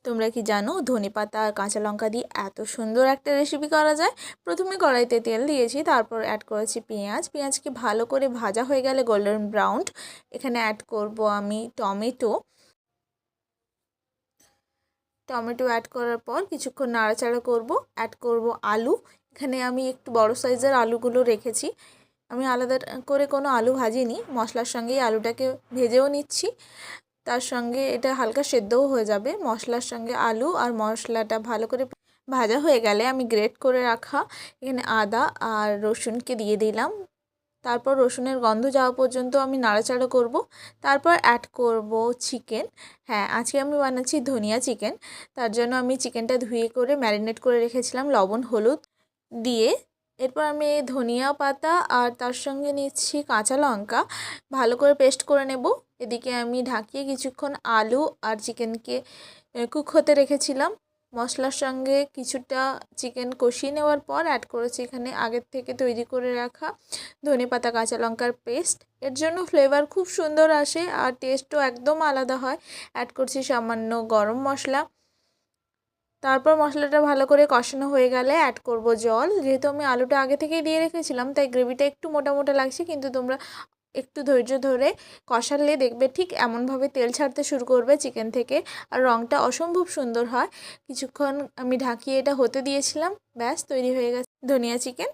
তোমরা কি জানো ধনেপাতা আর কাঁচা লঙ্কা দিয়ে এত সুন্দর একটা রেসিপি করা যায়? প্রথমে কড়াইতে তেল দিয়েছি, তারপর অ্যাড করেছি পেঁয়াজ। পেঁয়াজকে ভালো করে ভাজা হয়ে গেলে গোল্ডেন ব্রাউন, এখানে অ্যাড করব আমি টমেটো। টমেটো অ্যাড করার পর কিছুক্ষণ নাড়াচাড়া করব। অ্যাড করব আলু। এখানে আমি একটু বড় সাইজের আলুগুলো রেখেছি। আমি আলাদা করে কোনো আলু ভাজিনি, মশলার সঙ্গেই আলুটাকে ভেজেও নিচ্ছি। তার সঙ্গে এটা হালকা সেদ্ধও হয়ে যাবে। মশলার সঙ্গে আলু আর মশলাটা ভালো করে ভাজা হয়ে গেলে আমি গ্রেট করে রাখা এখানে আদা আর রসুনকে দিয়ে দিলাম। তারপর রসুনের গন্ধ যাওয়া পর্যন্ত আমি নাড়াচাড়া করব। তারপর অ্যাড করব চিকেন। হ্যাঁ, আজকে আমি বানাচ্ছি ধনিয়া চিকেন। তার জন্য আমি চিকেনটা ধুয়ে করে ম্যারিনেট করে রেখেছিলাম লবণ হলুদ দিয়ে। এরপর আমি ধনিয়া পাতা আর তার সঙ্গে নিচ্ছি কাঁচা লঙ্কা, ভালো করে পেস্ট করে নেব। এদিকে আমি ঢাকিয়ে কিছুক্ষণ আলু আর চিকেনকে কুক হতে রেখেছিলাম। মশলার সঙ্গে কিছুটা চিকেন কষিয়ে নেওয়ার পর অ্যাড করেছি এখানে আগের থেকে তৈরি করে রাখা ধনেপাতা কাঁচা লঙ্কার পেস্ট। এর জন্য ফ্লেভার খুব সুন্দর আসে আর টেস্টও একদম আলাদা হয়। অ্যাড করছি সামান্য গরম মশলা। তারপর মশলাটা ভালো করে কষানো হয়ে গেলে অ্যাড করব জল। যেহেতু আমি আলুটা আগে থেকেই দিয়ে রেখেছিলাম, তাই গ্রেভিটা একটু মোটা মোটা লাগছে, কিন্তু তোমরা একটু ধৈর্য ধরে কষালে দেখবে ঠিক এমনভাবে তেল ছাড়তে শুরু করবে চিকেন থেকে, আর রঙটা অসম্ভব সুন্দর হয়। কিছুক্ষণ আমি ঢাকিয়ে এটা হতে দিয়েছিলাম। ব্যাস, তৈরি হয়ে গেছে ধনিয়া চিকেন।